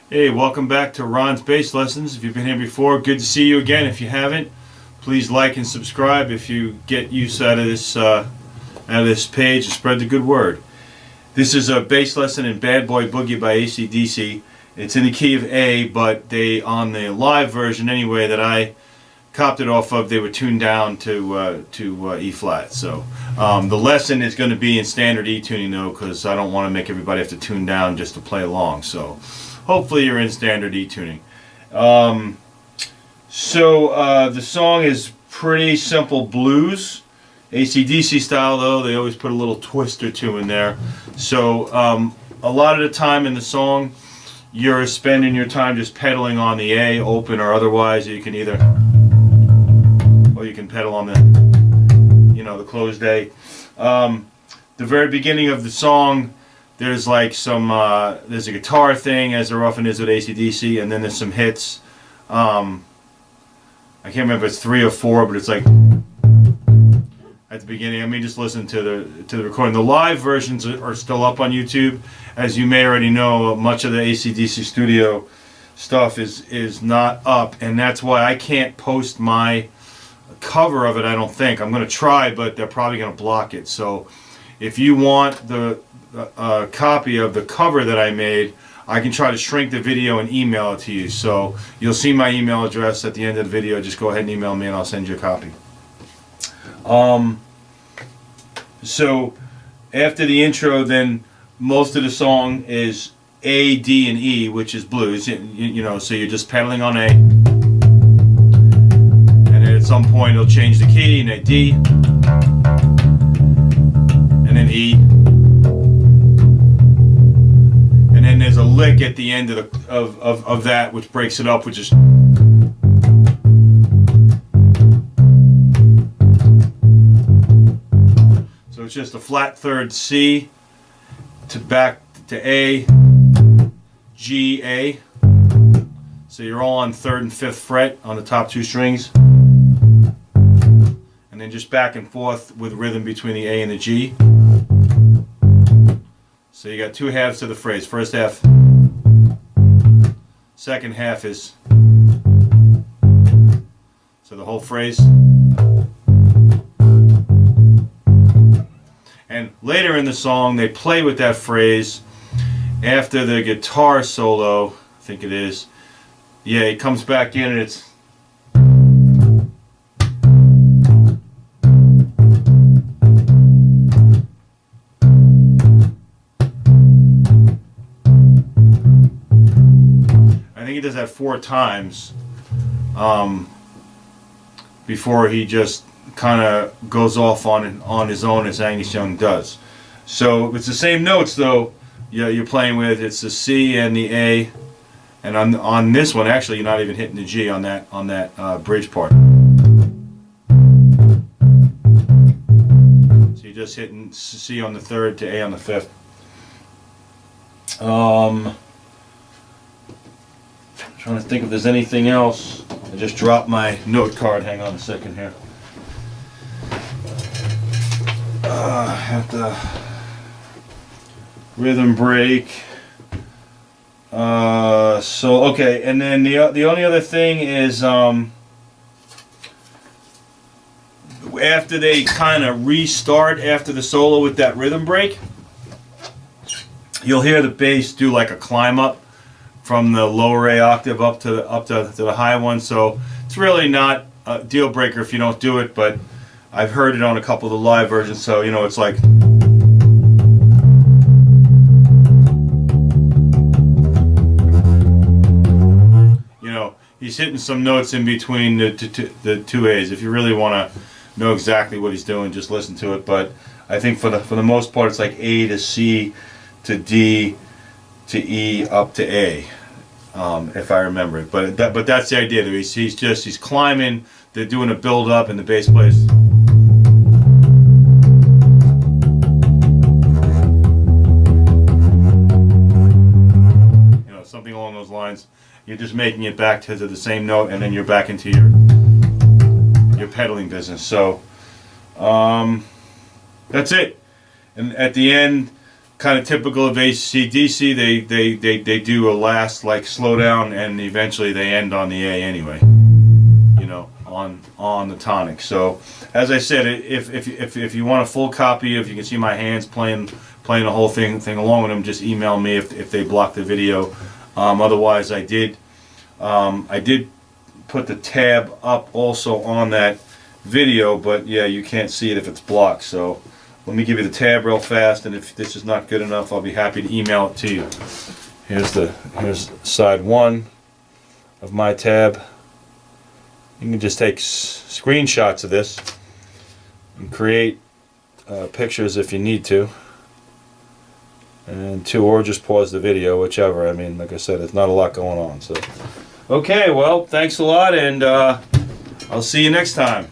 Hey, welcome back to Ron's Bass Lessons. If you've been here before, good to see you again. If you haven't, please like and subscribe if you get use out of this page and spread the good word. This is a bass lesson in Boy Boogie by ACDC. It's in the key of A, but they, on the live version anyway that I copped it off of, they were tuned down to E flat. So the lesson is going to be in standard E tuning though, because I don't want to make everybody have to tune down just to play along. So hopefully you're in standard E tuning. The song is pretty simple blues, ACDC style though. They always put a little twist or two in there. So a lot of the time in the song, you're spending your time just pedaling on the A, open or otherwise. You can either, or you can pedal on the closed A. The very beginning of the song, there's like some, there's a guitar thing, as there often is with ACDC, and then there's some hits. I can't remember if it's 3 or 4, but it's like at the beginning. I mean, just listen to the recording. The live versions are still up on YouTube. As you may already know, much of the ACDC studio stuff is not up, and that's why I can't post my cover of it. I don't think. I'm going to try, but they're probably going to block it. So if you want the copy of the cover that I made, I can try to shrink the video and email it to you. So you'll see my email address at the end of the video. Just go ahead and email me and I'll send you a copy. So after the intro, then most of the song is A, D, and E, which is blues. You know, so you're just pedaling on A, and then at some point it'll change the key and then D, and then E. And there's a lick at the end of that which breaks it up, which is so it's just a flat third C to back to A, G, A. So you're all on 3rd and 5th fret on the top 2 strings, and then just back and forth with rhythm between the A and the G. So you got 2 halves to the phrase. First half, second half is, so the whole phrase. And later in the song, they play with that phrase after the guitar solo, I think it is. Yeah, it comes back in and it's, he does that 4 times before he just kind of goes off on his own, as Angus Young does. So it's the same notes though you're playing with. It's the C and the A, and on this one actually you're not even hitting the G on that bridge part. So you're just hitting C on the 3rd to A on the 5th. Trying to think if there's anything else. I just dropped my note card. Hang on a second here. Have the rhythm break. So okay, and then the only other thing is after they kind of restart after the solo with that rhythm break, you'll hear the bass do like a climb up from the lower A octave up to the high one. So it's really not a deal breaker if you don't do it, but I've heard it on a couple of the live versions, so you know it's like, you know, he's hitting some notes in between the 2 A's. If you really want to know exactly what he's doing, just listen to it. But I think for the most part, it's like A to C to D to E up to A, if I remember it. But that's the idea. He's climbing. They're doing a build up, and the bass plays. You know, something along those lines. You're just making it back to the same note, and then you're back into your pedaling business. So that's it. And at the end, kind of typical of ACDC. They do a last like slow down, and eventually they end on the A anyway. You know, on the tonic. So as I said, if you want a full copy, if you can see my hands playing the whole thing along with them, just email me if they block the video. Otherwise, I did put the tab up also on that video, but yeah, you can't see it if it's blocked. So let me give you the tab real fast, and if this is not good enough, I'll be happy to email it to you. Here's side one of my tab. You can just take screenshots of this and create pictures if you need to, and or just pause the video, whichever. I mean, like I said, there's not a lot going on. So okay, well, thanks a lot, and I'll see you next time.